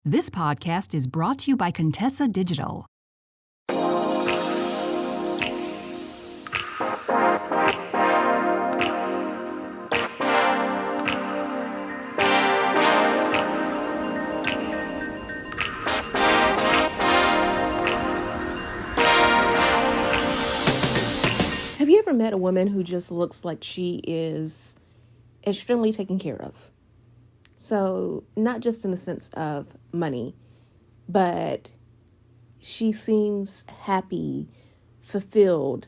This podcast is brought to you by Contessa Digital. Have you ever met a woman who just looks like she is extremely taken care of? So not just in the sense of money, but she seems happy, fulfilled,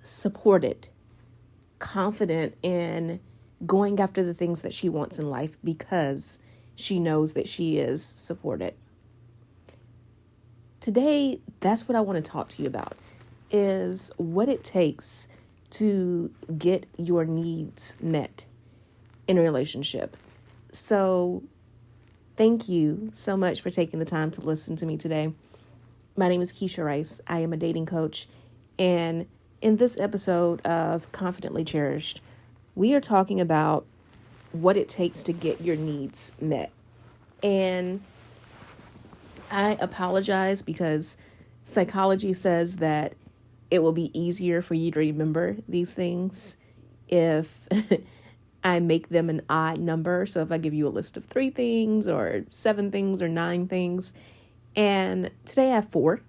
supported, confident in going after the things that she wants in life because she knows that she is supported. Today, that's what I want to talk to you about, is what it takes to get your needs met in a relationship. So thank you so much for taking the time to listen to me today. My name is Keisha Rice. I am a dating coach. And in this episode of Confidently Cherished, we are talking about what it takes to get your needs met. And I apologize because psychology says that it will be easier for you to remember these things if I make them an odd number. So if I give you a list of 3 things or 7 things or 9 things, and today I have 4.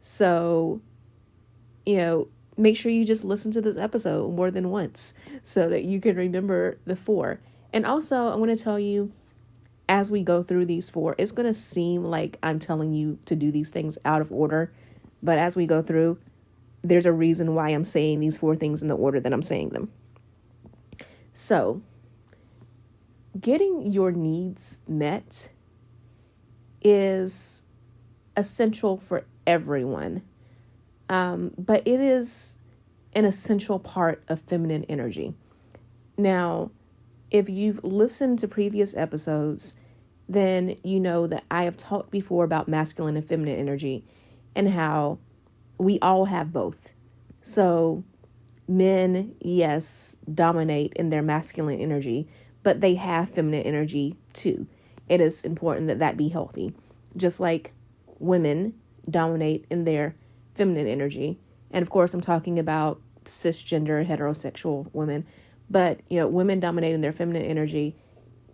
So, make sure you just listen to this episode more than once so that you can remember the 4. And also I want to tell you, as we go through these 4, it's going to seem like I'm telling you to do these things out of order. But as we go through, there's a reason why I'm saying these 4 things in the order that I'm saying them. So, getting your needs met is essential for everyone, but it is an essential part of feminine energy. Now, if you've listened to previous episodes, then you know that I have talked before about masculine and feminine energy and how we all have both. So men, yes, dominate in their masculine energy, but they have feminine energy too. It is important that that be healthy. Just like women dominate in their feminine energy. And of course, I'm talking about cisgender, heterosexual women. But, women dominate in their feminine energy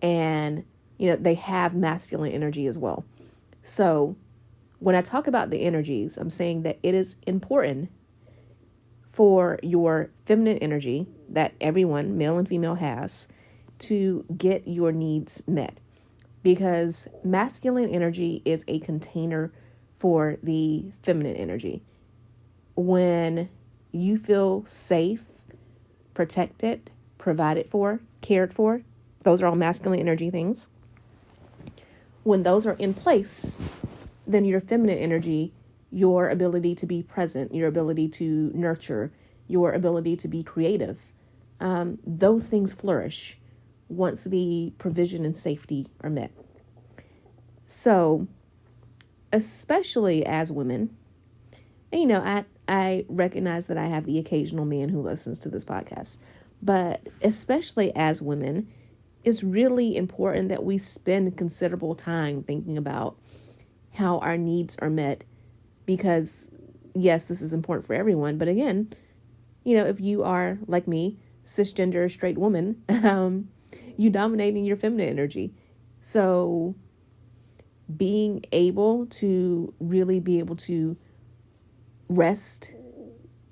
and, they have masculine energy as well. So when I talk about the energies, I'm saying that it is important for your feminine energy that everyone, male and female, has to get your needs met, because masculine energy is a container for the feminine energy. When you feel safe, protected, provided for, cared for, those are all masculine energy things. When those are in place, then your feminine energy, your ability to be present, your ability to nurture, your ability to be creative, those things flourish once the provision and safety are met. So, especially as women, and I recognize that I have the occasional man who listens to this podcast, but especially as women, it's really important that we spend considerable time thinking about how our needs are met, because yes, this is important for everyone. But again, if you are like me, cisgender, straight woman, you dominate in your feminine energy. So being able to really be able to rest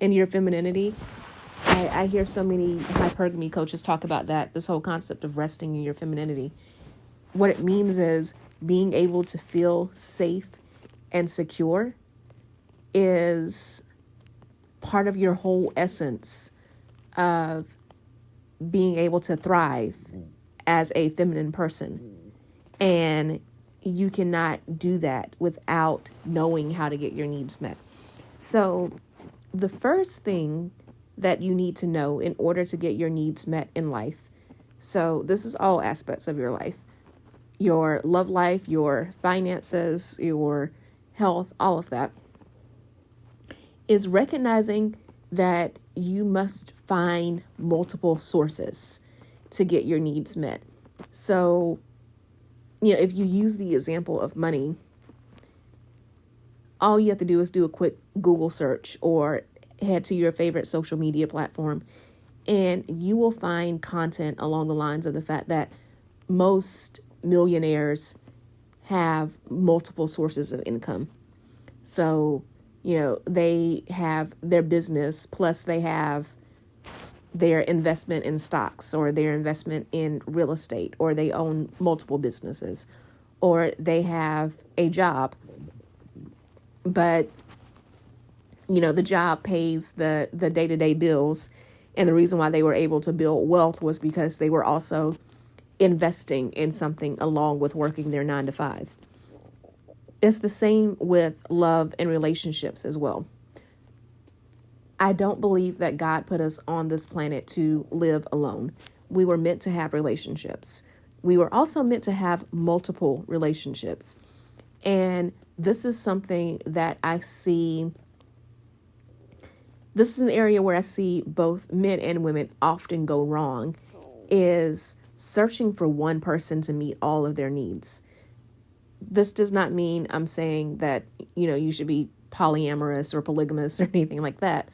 in your femininity, I hear so many hypergamy coaches talk about that, this whole concept of resting in your femininity. What it means is being able to feel safe and secure is part of your whole essence of being able to thrive as a feminine person. And you cannot do that without knowing how to get your needs met. So the first thing that you need to know in order to get your needs met in life, so this is all aspects of your life, your love life, your finances, your health, all of that, is recognizing that you must find multiple sources to get your needs met. So, if you use the example of money, all you have to do is do a quick Google search or head to your favorite social media platform, and you will find content along the lines of the fact that most millionaires have multiple sources of income. So, they have their business, plus they have their investment in stocks or their investment in real estate, or they own multiple businesses, or they have a job. But, the job pays the day-to-day bills. And the reason why they were able to build wealth was because they were also investing in something along with working their 9 to 5. It's the same with love and relationships as well. I don't believe that God put us on this planet to live alone. We were meant to have relationships. We were also meant to have multiple relationships. And this is something that I see. This is an area where I see both men and women often go wrong, is searching for one person to meet all of their needs. This does not mean I'm saying that, you should be polyamorous or polygamous or anything like that.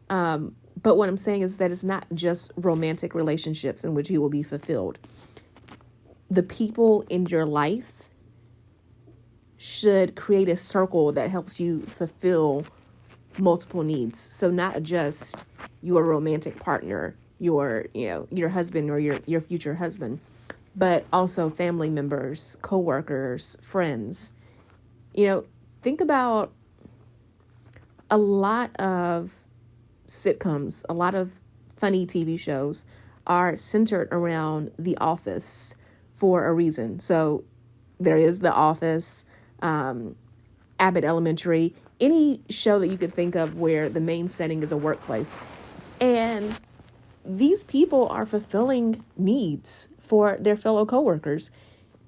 But what I'm saying is that it's not just romantic relationships in which you will be fulfilled. The people in your life should create a circle that helps you fulfill multiple needs. So not just your romantic partner, your husband or your future husband, but also family members, coworkers, friends. Think about a lot of sitcoms, a lot of funny TV shows are centered around the office for a reason. So there is The Office, Abbott Elementary, any show that you could think of where the main setting is a workplace. And these people are fulfilling needs for their fellow coworkers.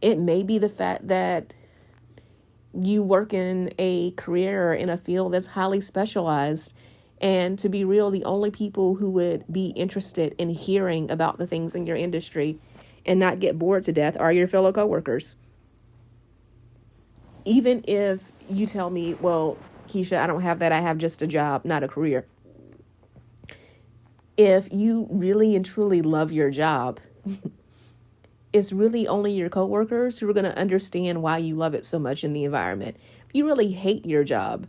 It may be the fact that you work in a career or in a field that's highly specialized. And to be real, the only people who would be interested in hearing about the things in your industry and not get bored to death are your fellow coworkers. Even if you tell me, well, Keisha, I don't have that. I have just a job, not a career. If you really and truly love your job, it's really only your coworkers who are going to understand why you love it so much in the environment. If you really hate your job,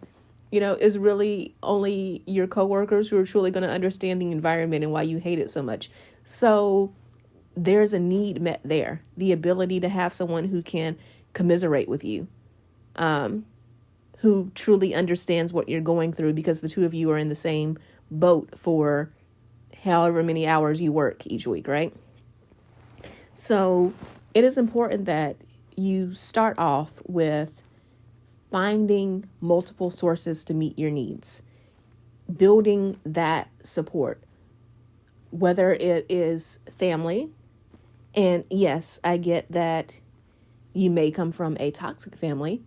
it's really only your coworkers who are truly going to understand the environment and why you hate it so much. So there's a need met there. The ability to have someone who can commiserate with you, who truly understands what you're going through, because the two of you are in the same boat for however many hours you work each week, right? So it is important that you start off with finding multiple sources to meet your needs, building that support, whether it is family. And yes, I get that you may come from a toxic family.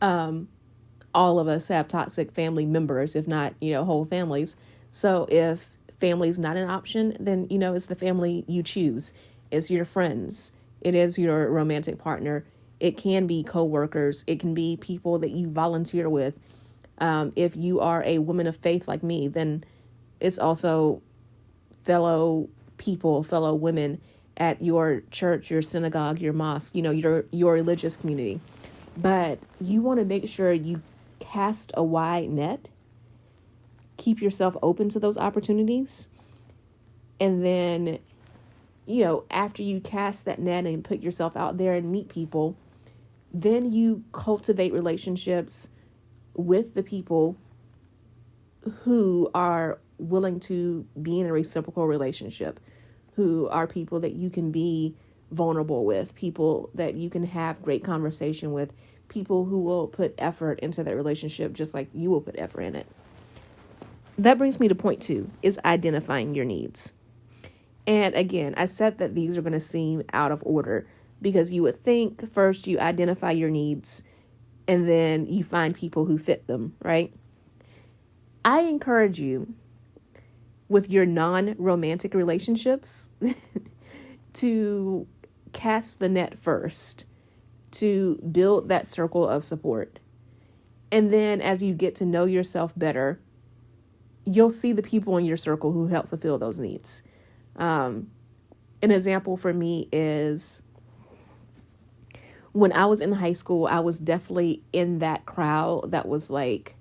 All of us have toxic family members, if not, whole families. So if family is not an option, then, it's the family you choose. It's your friends. It is your romantic partner. It can be coworkers. It can be people that you volunteer with. If you are a woman of faith like me, then it's also fellow people, fellow women at your church, your synagogue, your mosque, your religious community. But you want to make sure you cast a wide net, keep yourself open to those opportunities. And then, after you cast that net and put yourself out there and meet people, then you cultivate relationships with the people who are willing to be in a reciprocal relationship, who are people that you can be vulnerable with, people that you can have great conversation with, people who will put effort into that relationship just like you will put effort in it. That brings me to point 2, is identifying your needs. And again, I said that these are going to seem out of order because you would think first you identify your needs and then you find people who fit them, right? I encourage you with your non-romantic relationships to cast the net first to build that circle of support. And then as you get to know yourself better, you'll see the people in your circle who help fulfill those needs. An example for me is when I was in high school, I was definitely in that crowd that was like,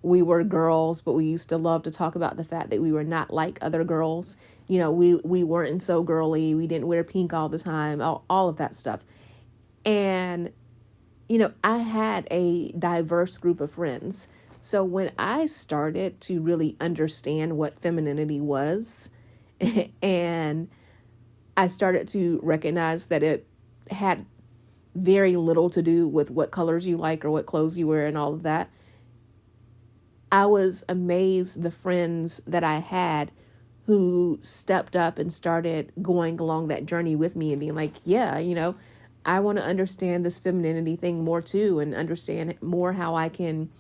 we were girls, but we used to love to talk about the fact that we were not like other girls. You know, we weren't so girly. We didn't wear pink all the time, all of that stuff. And, you know, I had a diverse group of friends. So when I started to really understand what femininity was, and I started to recognize that it had very little to do with what colors you like or what clothes you wear and all of that, I was amazed the friends that I had who stepped up and started going along that journey with me and being like, yeah, you know, I want to understand this femininity thing more too, and understand more how I can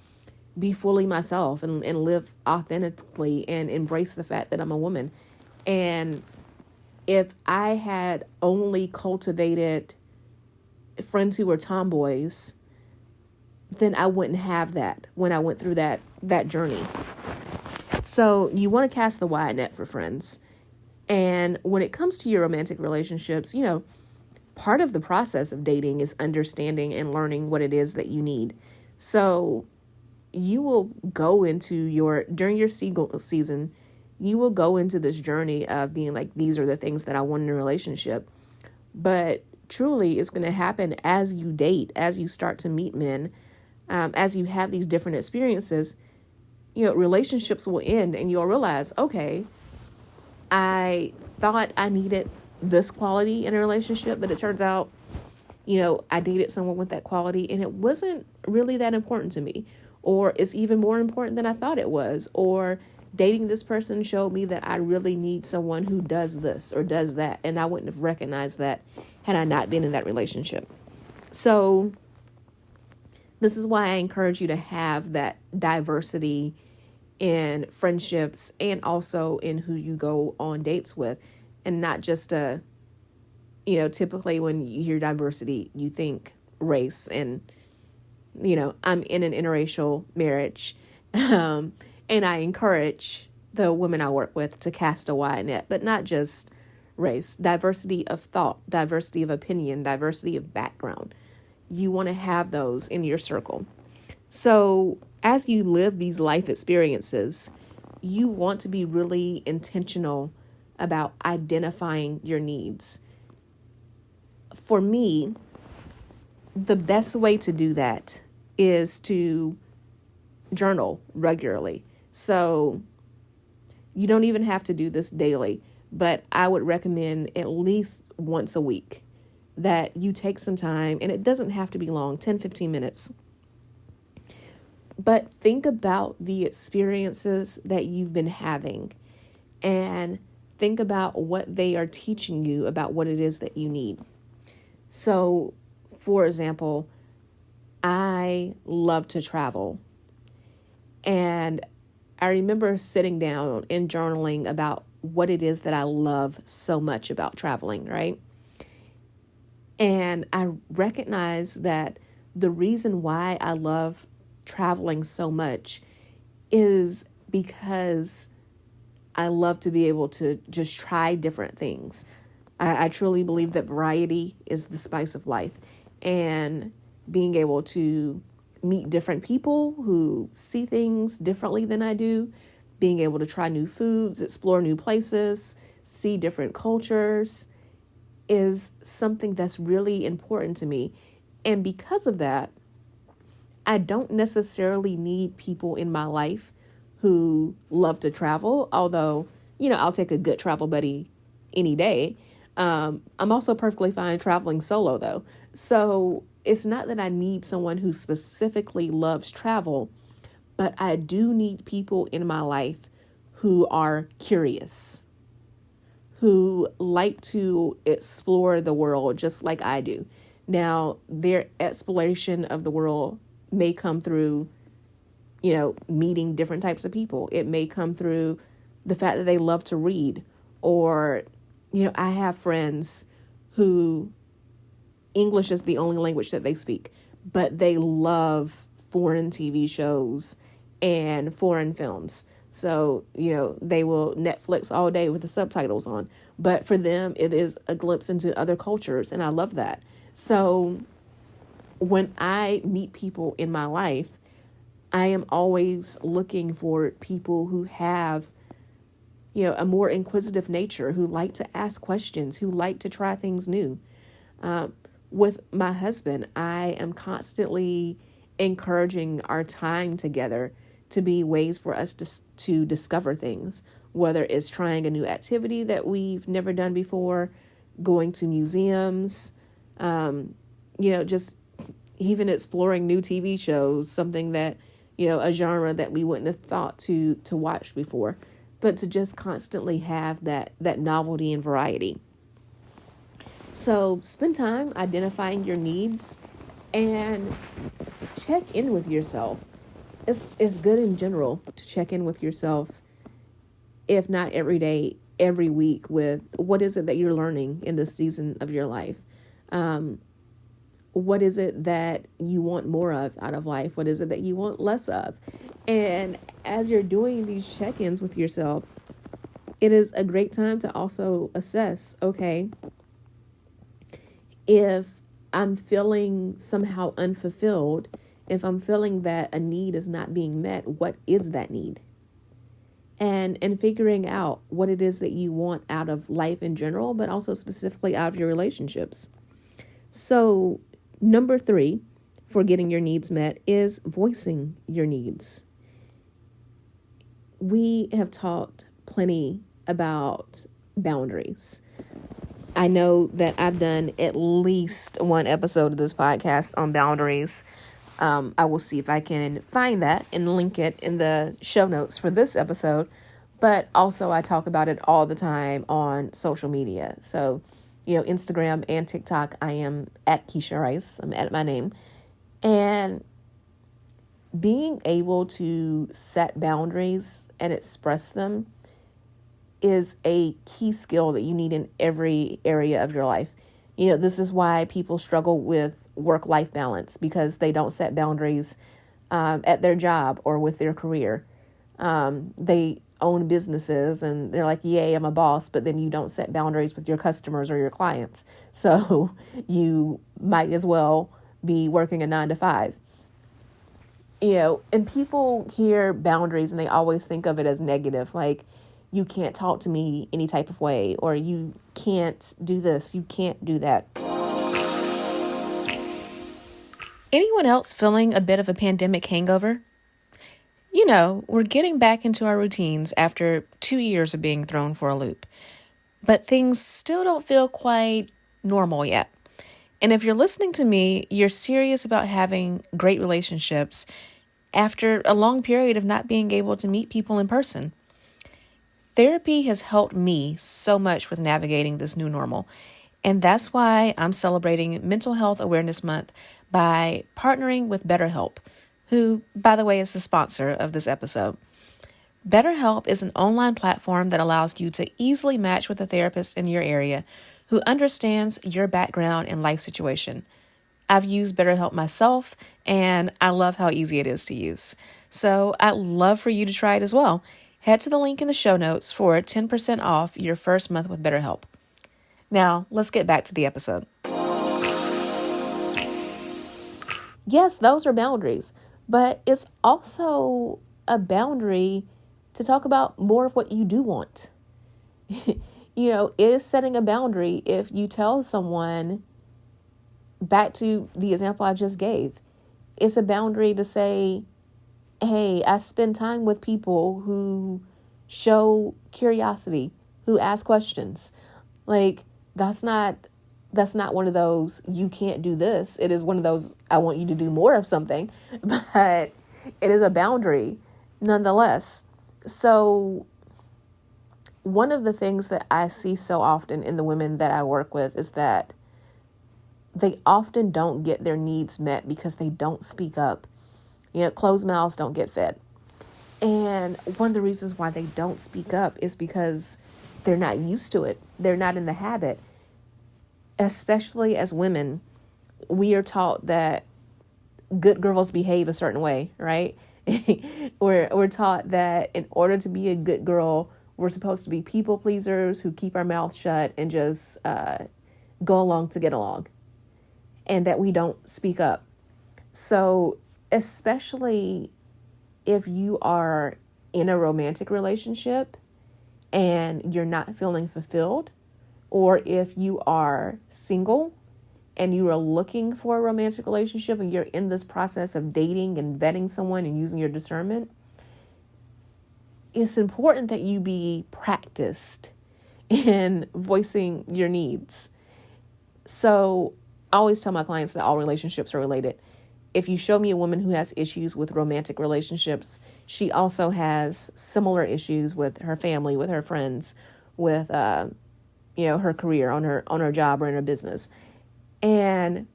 be fully myself and live authentically and embrace the fact that I'm a woman. And if I had only cultivated friends who were tomboys, then I wouldn't have that when I went through that journey. So you want to cast the wide net for friends. And when it comes to your romantic relationships, you know, part of the process of dating is understanding and learning what it is that you need. So you will go into during your single season, you will go into this journey of being like, these are the things that I want in a relationship. But truly, it's going to happen as you date, as you start to meet men, as you have these different experiences. You know, relationships will end and you'll realize, okay, I thought I needed this quality in a relationship, but it turns out, you know, I dated someone with that quality and it wasn't really that important to me, or it's even more important than I thought it was, or dating this person showed me that I really need someone who does this or does that, and I wouldn't have recognized that had I not been in that relationship. So this is why I encourage you to have that diversity in friendships and also in who you go on dates with, and not just you know, typically when you hear diversity, you think race, and, you know, I'm in an interracial marriage, and I encourage the women I work with to cast a wide net, but not just race, diversity of thought, diversity of opinion, diversity of background. You want to have those in your circle. So as you live these life experiences, you want to be really intentional about identifying your needs. For me, the best way to do that is to journal regularly. So you don't even have to do this daily, but I would recommend at least once a week that you take some time, and it doesn't have to be long, 10, 15 minutes. But think about the experiences that you've been having and think about what they are teaching you about what it is that you need. So, for example, I love to travel. And I remember sitting down and journaling about what it is that I love so much about traveling, right? And I recognize that the reason why I love traveling so much is because I love to be able to just try different things. I truly believe that variety is the spice of life, and being able to meet different people who see things differently than I do, being able to try new foods, explore new places, see different cultures is something that's really important to me. And because of that, I don't necessarily need people in my life who love to travel, although, you know, I'll take a good travel buddy any day. I'm also perfectly fine traveling solo, though. So it's not that I need someone who specifically loves travel, but I do need people in my life who are curious, who like to explore the world just like I do. Now, their exploration of the world may come through, you know, meeting different types of people. It may come through the fact that they love to read, or, you know, I have friends who English is the only language that they speak, but they love foreign TV shows and foreign films. So, they will Netflix all day with the subtitles on. But for them, it is a glimpse into other cultures, and I love that. So when I meet people in my life, I am always looking for people who have, a more inquisitive nature, who like to ask questions, who like to try things new. With my husband, I am constantly encouraging our time together to be ways for us to discover things, whether it's trying a new activity that we've never done before, going to museums, just even exploring new TV shows, something that, a genre that we wouldn't have thought to watch before, but to just constantly have that novelty and variety. So spend time identifying your needs and check in with yourself. It's good in general to check in with yourself, if not every day, every week, with what is it that you're learning in this season of your life? What is it that you want more of out of life? What is it that you want less of? And as you're doing these check-ins with yourself, it is a great time to also assess, okay, if I'm feeling somehow unfulfilled, if I'm feeling that a need is not being met, what is that need? And figuring out what it is that you want out of life in general, but also specifically out of your relationships. So number 3 for getting your needs met is voicing your needs. We have talked plenty about boundaries. I know that I've done at least one episode of this podcast on boundaries. I will see if I can find that and link it in the show notes for this episode. But also I talk about it all the time on social media. So, Instagram and TikTok, I am at Keisha Rice. I'm at my name. And being able to set boundaries and express them is a key skill that you need in every area of your life. This is why people struggle with work-life balance, because they don't set boundaries at their job or with their career. They own businesses and they're like, yay, I'm a boss, but then you don't set boundaries with your customers or your clients. So you might as well be working a 9-to-5. And people hear boundaries and they always think of it as negative, like, you can't talk to me any type of way, or you can't do this, you can't do that. Anyone else feeling a bit of a pandemic hangover? We're getting back into our routines after 2 years of being thrown for a loop, but things still don't feel quite normal yet. And if you're listening to me, you're serious about having great relationships after a long period of not being able to meet people in person. Therapy has helped me so much with navigating this new normal, and that's why I'm celebrating Mental Health Awareness Month by partnering with BetterHelp, who, by the way, is the sponsor of this episode. BetterHelp is an online platform that allows you to easily match with a therapist in your area who understands your background and life situation. I've used BetterHelp myself, and I love how easy it is to use. So I'd love for you to try it as well. Head to the link in the show notes for 10% off your first month with BetterHelp. Now, let's get back to the episode. Yes, those are boundaries, but it's also a boundary to talk about more of what you do want. It is setting a boundary if you tell someone, back to the example I just gave, it's a boundary to say, hey, I spend time with people who show curiosity, who ask questions. Like, that's not one of those, you can't do this. It is one of those, I want you to do more of something, but it is a boundary nonetheless. So one of the things that I see so often in the women that I work with is that they often don't get their needs met because they don't speak up. Closed mouths don't get fed. And one of the reasons why they don't speak up is because they're not used to it. They're not in the habit. especially as women, we are taught that good girls behave a certain way, right? we're taught that in order to be a good girl, we're supposed to be people pleasers who keep our mouths shut and just go along to get along, and that we don't speak up. So especially if you are in a romantic relationship and you're not feeling fulfilled, or if you are single and you are looking for a romantic relationship and you're in this process of dating and vetting someone and using your discernment, it's important that you be practiced in voicing your needs. So I always tell my clients that all relationships are related. If you show me a woman who has issues with romantic relationships, she also has similar issues with her family, with her friends, with her career, on her job or in her business. And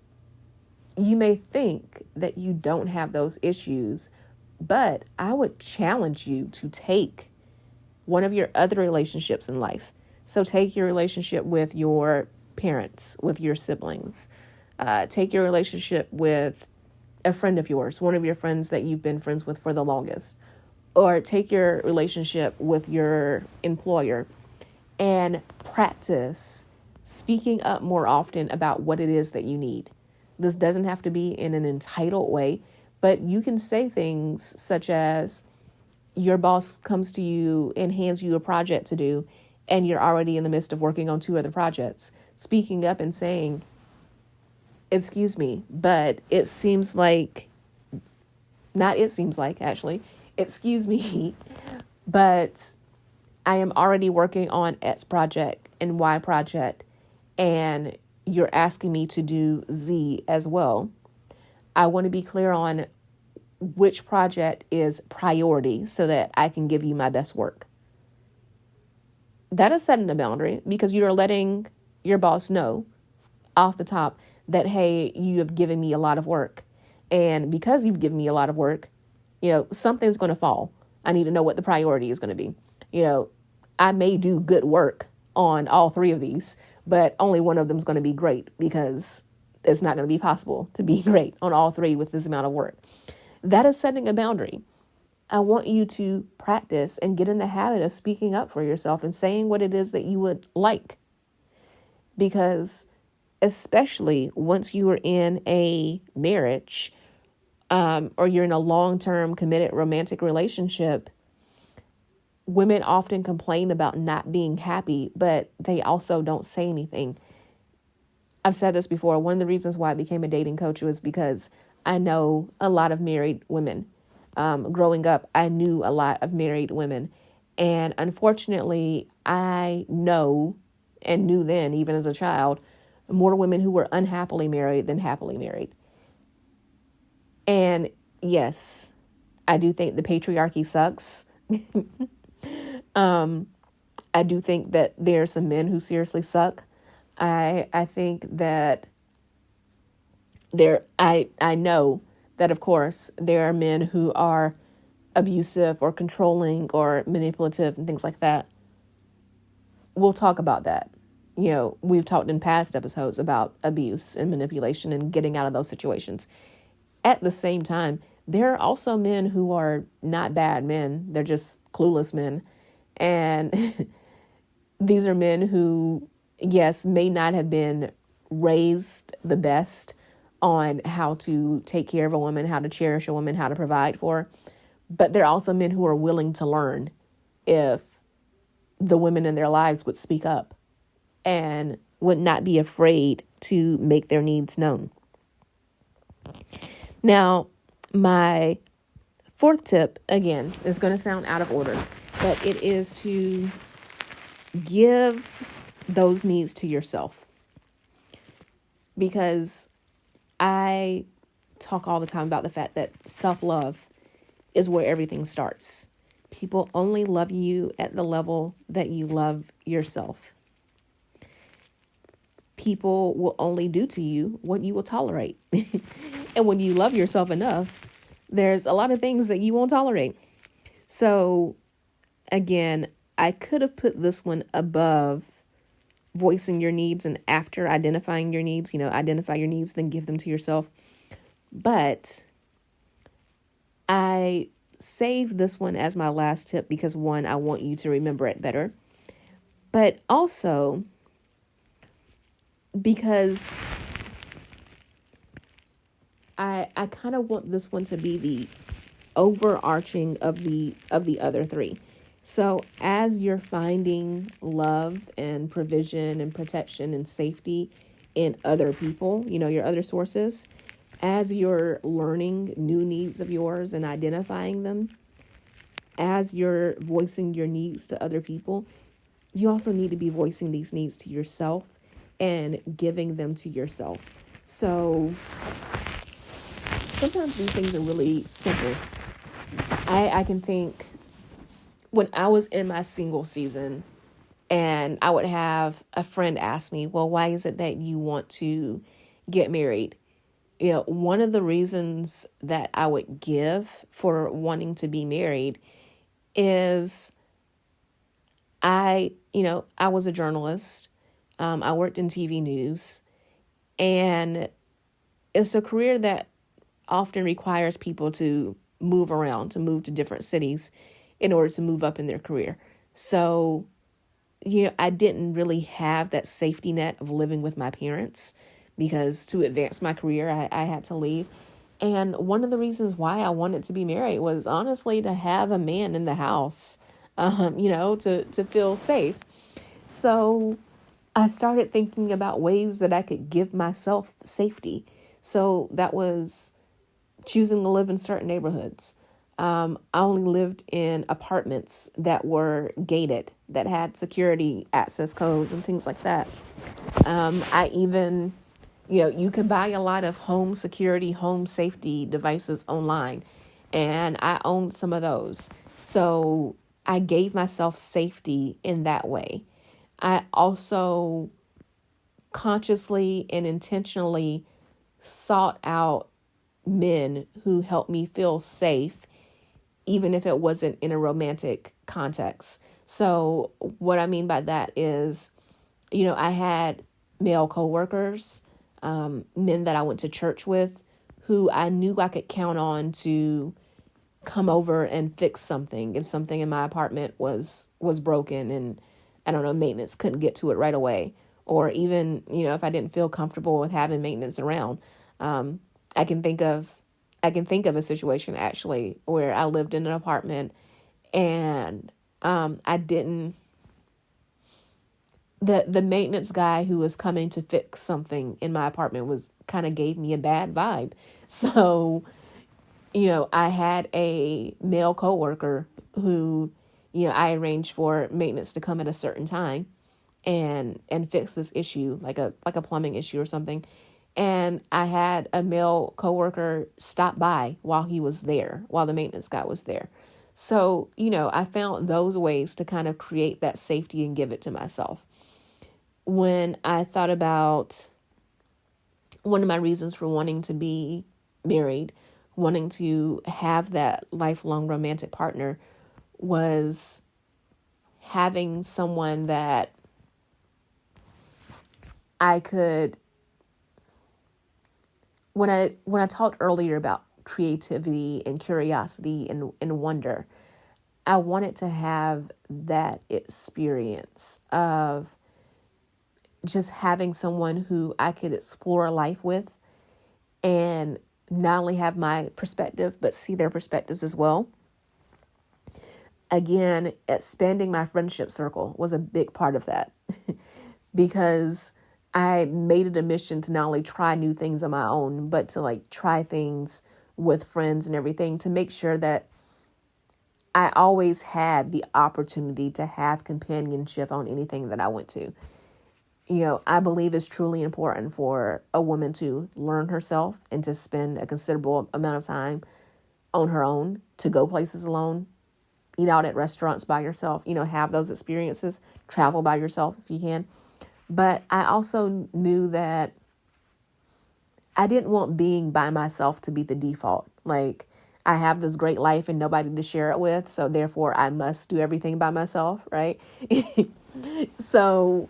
you may think that you don't have those issues, but I would challenge you to take one of your other relationships in life. So take your relationship with your parents, with your siblings. Take your relationship with a friend of yours, one of your friends that you've been friends with for the longest. Or take your relationship with your employer and practice speaking up more often about what it is that you need. This doesn't have to be in an entitled way, but you can say things such as your boss comes to you and hands you a project to do, and you're already in the midst of working on 2 other projects. Speaking up and saying, excuse me, but excuse me, but I am already working on X project and Y project, and you're asking me to do Z as well. I want to be clear on which project is priority so that I can give you my best work. That is setting a boundary, because you're letting your boss know off the top that, hey, you have given me a lot of work. And because you've given me a lot of work, something's going to fall. I need to know what the priority is going to be. I may do good work on all 3 of these, but only one of them is going to be great, because it's not going to be possible to be great on all 3 with this amount of work. That is setting a boundary. I want you to practice and get in the habit of speaking up for yourself and saying what it is that you would like. Because especially once you are in a marriage, or you're in a long-term committed romantic relationship, women often complain about not being happy, but they also don't say anything. I've said this before. One of the reasons why I became a dating coach was because I know a lot of married women. Growing up, I knew a lot of married women. And unfortunately, I know and knew then, even as a child, more women who were unhappily married than happily married. And yes, I do think the patriarchy sucks. I do think that there are some men who seriously suck. I think that I know that, of course, there are men who are abusive or controlling or manipulative and things like that. We'll talk about that. We've talked in past episodes about abuse and manipulation and getting out of those situations. At the same time, there are also men who are not bad men. They're just clueless men. And these are men who, yes, may not have been raised the best on how to take care of a woman, how to cherish a woman, how to provide for her. But there are also men who are willing to learn if the women in their lives would speak up and would not be afraid to make their needs known. Now, my 4th tip, again, is going to sound out of order, but it is to give those needs to yourself. Because I talk all the time about the fact that self-love is where everything starts. People only love you at the level that you love yourself. People will only do to you what you will tolerate. And when you love yourself enough, there's a lot of things that you won't tolerate. So again, I could have put this one above voicing your needs, and after identifying your needs, identify your needs, then give them to yourself. But I saved this one as my last tip because, one, I want you to remember it better. But also because I kind of want this one to be the overarching of the other three. So as you're finding love and provision and protection and safety in other people, your other sources, as you're learning new needs of yours and identifying them, as you're voicing your needs to other people, you also need to be voicing these needs to yourself and giving them to yourself. So sometimes these things are really simple. I can think when I was in my single season and I would have a friend ask me, well, why is it that you want to get married? One of the reasons that I would give for wanting to be married is I was a journalist. I worked in TV news, and it's a career that often requires people to move around, to move to different cities in order to move up in their career. So, I didn't really have that safety net of living with my parents because to advance my career, I had to leave. And one of the reasons why I wanted to be married was honestly to have a man in the house, to feel safe. So I started thinking about ways that I could give myself safety. So that was choosing to live in certain neighborhoods. I only lived in apartments that were gated, that had security access codes and things like that. I even, you can buy a lot of home security, home safety devices online, and I owned some of those. So I gave myself safety in that way. I also consciously and intentionally sought out men who helped me feel safe, even if it wasn't in a romantic context. So what I mean by that is, I had male coworkers, men that I went to church with, who I knew I could count on to come over and fix something if something in my apartment was broken and I don't know, maintenance couldn't get to it right away. Or even, if I didn't feel comfortable with having maintenance around. I can think of a situation actually where I lived in an apartment and the maintenance guy who was coming to fix something in my apartment was kind of gave me a bad vibe. So, I had a male coworker who, I arranged for maintenance to come at a certain time and fix this issue, like a plumbing issue or something. And I had a male coworker stop by while he was there, while the maintenance guy was there. So, I found those ways to kind of create that safety and give it to myself. When I thought about one of my reasons for wanting to be married, wanting to have that lifelong romantic partner, was having someone that I could, when I talked earlier about creativity and curiosity and wonder, I wanted to have that experience of just having someone who I could explore life with and not only have my perspective, but see their perspectives as well. Again, expanding my friendship circle was a big part of that because I made it a mission to not only try new things on my own, but to try things with friends and everything to make sure that I always had the opportunity to have companionship on anything that I went to. I believe it's truly important for a woman to learn herself and to spend a considerable amount of time on her own, to go places alone, eat out at restaurants by yourself, have those experiences, travel by yourself if you can. But I also knew that I didn't want being by myself to be the default. I have this great life and nobody to share it with, so therefore I must do everything by myself, right? So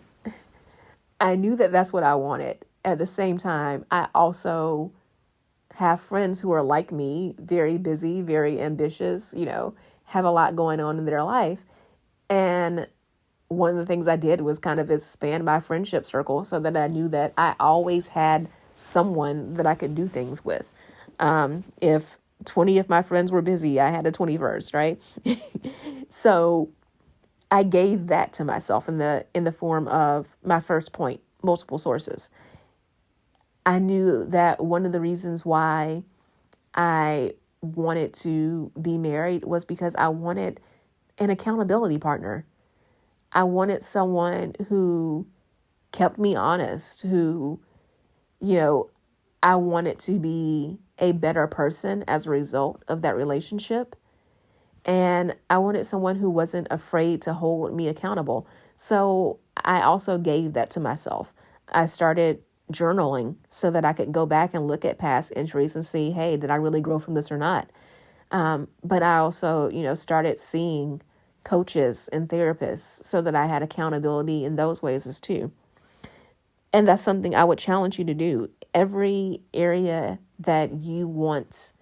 I knew that that's what I wanted. At the same time, I also have friends who are like me, very busy, very ambitious, have a lot going on in their life. And one of the things I did was kind of expand my friendship circle so that I knew that I always had someone that I could do things with. If 20 of my friends were busy, I had a 21st, right? So I gave that to myself in the form of my first point, multiple sources. I knew that one of the reasons why I wanted to be married was because I wanted an accountability partner. I wanted someone who kept me honest, who, I wanted to be a better person as a result of that relationship. And I wanted someone who wasn't afraid to hold me accountable. So I also gave that to myself. I started journaling so that I could go back and look at past entries and see, hey, did I really grow from this or not? But I also, started seeing coaches and therapists so that I had accountability in those ways as too. And that's something I would challenge you to do. Every area that you want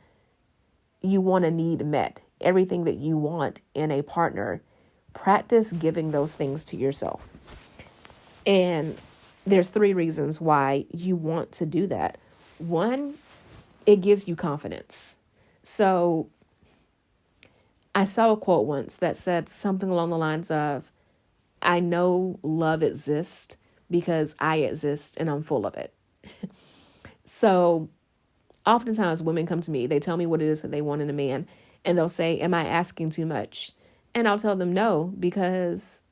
a need met, everything that you want in a partner, practice giving those things to yourself. And there's 3 reasons why you want to do that. 1, it gives you confidence. So I saw a quote once that said something along the lines of, I know love exists because I exist and I'm full of it. So oftentimes women come to me, they tell me what it is that they want in a man, and they'll say, am I asking too much? And I'll tell them no, because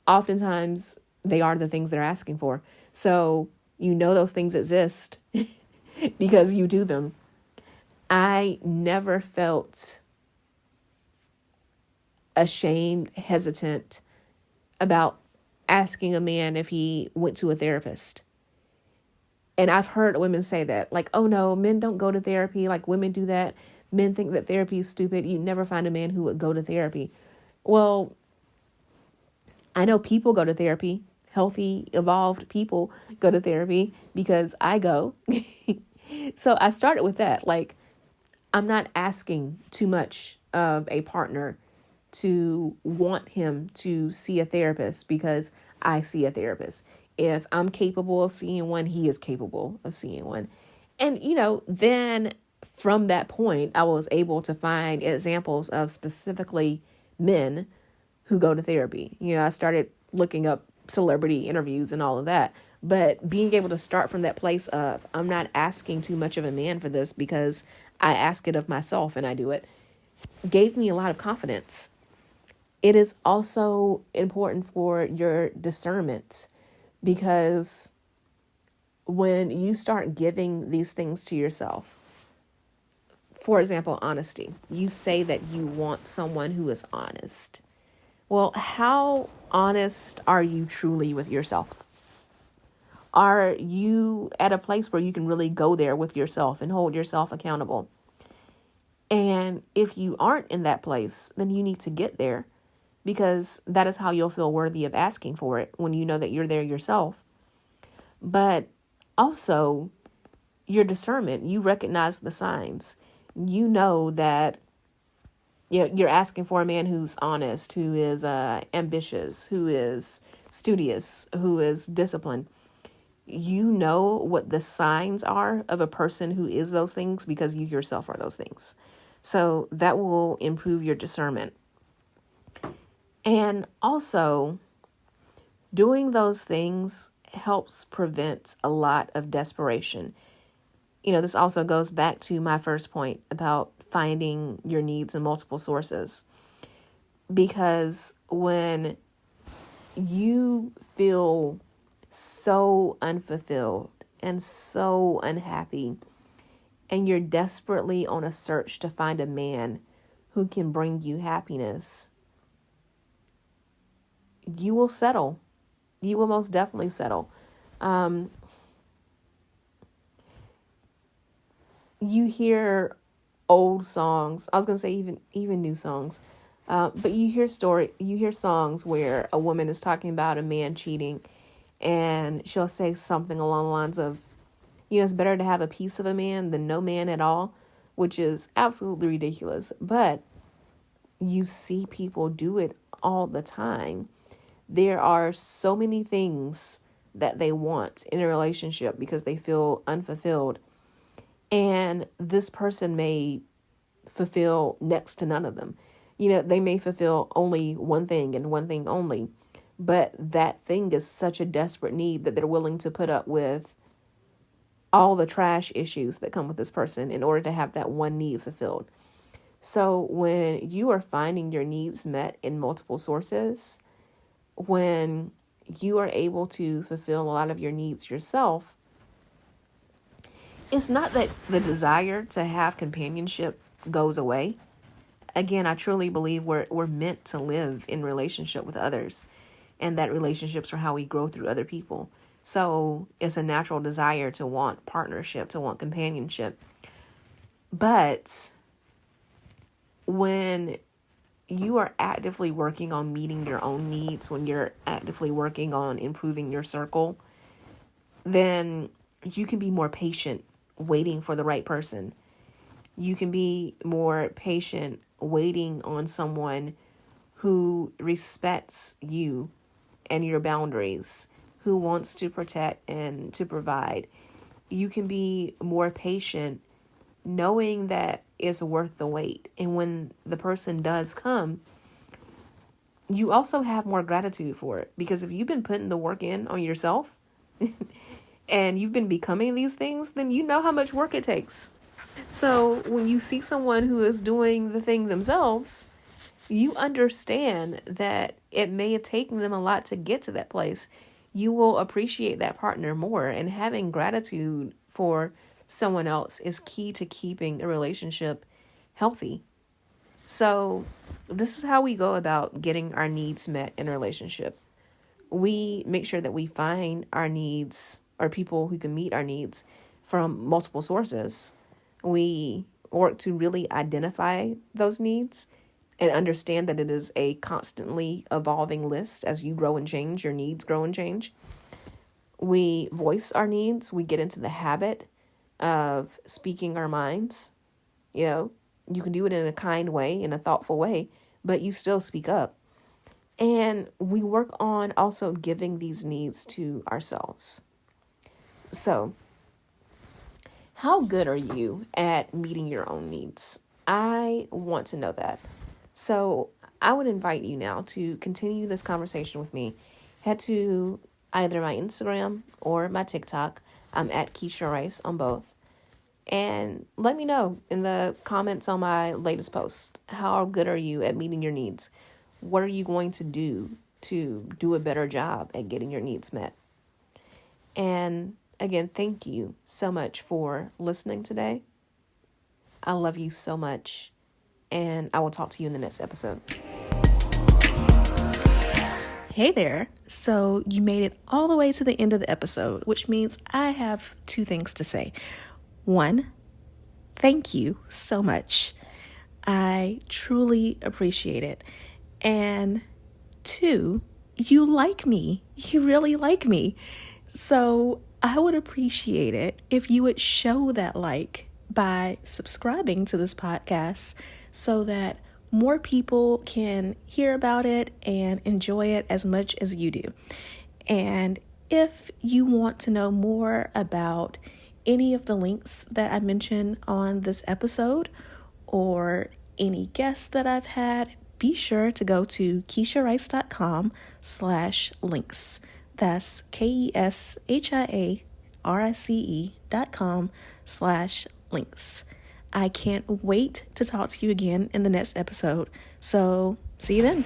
oftentimes they are the things they're asking for. So those things exist because you do them. I never felt ashamed, hesitant about asking a man if he went to a therapist. And I've heard women say that, like, oh no, men don't go to therapy. Like, women do that. Men think that therapy is stupid. You never find a man who would go to therapy. Well, I know people go to therapy. Healthy, evolved people go to therapy because I go. So I started with that. Like, I'm not asking too much of a partner to want him to see a therapist because I see a therapist. If I'm capable of seeing one, he is capable of seeing one. And, then from that point, I was able to find examples of specifically men who go to therapy. I started looking up celebrity interviews and all of that. But being able to start from that place of, I'm not asking too much of a man for this because I ask it of myself and I do it, gave me a lot of confidence. It is also important for your discernment, because when you start giving these things to yourself, for example, honesty, you say that you want someone who is honest. Well, how honest are you truly with yourself? Are you at a place where you can really go there with yourself and hold yourself accountable? And if you aren't in that place, then you need to get there, because that is how you'll feel worthy of asking for it, when you know that you're there yourself. But also your discernment, you recognize the signs. You know that you're asking for a man who's honest, who is ambitious, who is studious, who is disciplined. You know what the signs are of a person who is those things because you yourself are those things. So that will improve your discernment. And also, doing those things helps prevent a lot of desperation. This also goes back to my first point about finding your needs in multiple sources. Because when you feel so unfulfilled and so unhappy, and you're desperately on a search to find a man who can bring you happiness, you will settle. You will most definitely settle. You hear old songs. I was going to say even new songs. But you hear songs where a woman is talking about a man cheating, And she'll say something along the lines of, you know, it's better to have a piece of a man than no man at all, which is absolutely ridiculous. But you see people do it all the time. There are so many things that they want in a relationship because they feel unfulfilled. And this person may fulfill next to none of them. You know, they may fulfill only one thing and one thing only. But that thing is such a desperate need that they're willing to put up with all the trash issues that come with this person in order to have that one need fulfilled. So when you are finding your needs met in multiple sources, when you are able to fulfill a lot of your needs yourself, it's not that the desire to have companionship goes away. Again, I truly believe we're meant to live in relationship with others, and that relationships are how we grow through other people. So it's a natural desire to want partnership, to want companionship. But when you are actively working on meeting your own needs, when you're actively working on improving your circle, then you can be more patient waiting for the right person. You can be more patient waiting on someone who respects you and your boundaries, who wants to protect and to provide. You can be more patient knowing that it's worth the wait. And when the person does come, you also have more gratitude for it. Because if you've been putting the work in on yourself and you've been becoming these things, then you know how much work it takes. So when you see someone who is doing the thing themselves, you understand that it may have taken them a lot to get to that place. You will appreciate that partner more, and having gratitude for someone else is key to keeping a relationship healthy. So this is how we go about getting our needs met in a relationship. We make sure that we find our needs or people who can meet our needs from multiple sources. We work to really identify those needs and understand that it is a constantly evolving list. As you grow and change, your needs grow and change. We voice our needs. We get into the habit of speaking our minds. You know, you can do it in a kind way, in a thoughtful way, but you still speak up. And we work on also giving these needs to ourselves. So, how good are you at meeting your own needs? I want to know that. So I would invite you now to continue this conversation with me. Head to either my Instagram or my TikTok. I'm at Keisha Rice on both. And let me know in the comments on my latest post. How good are you at meeting your needs? What are you going to do a better job at getting your needs met? And again, thank you so much for listening today. I love you so much. And I will talk to you in the next episode. Hey there. So you made it all the way to the end of the episode, which means I have two things to say. One, thank you so much. I truly appreciate it. And two, you like me. You really like me. So I would appreciate it if you would show that like by subscribing to this podcast so that more people can hear about it and enjoy it as much as you do. And if you want to know more about any of the links that I mentioned on this episode or any guests that I've had, be sure to go to KeishaRice.com/links. That's KeishaRice.com/links. I can't wait to talk to you again in the next episode. So see you then.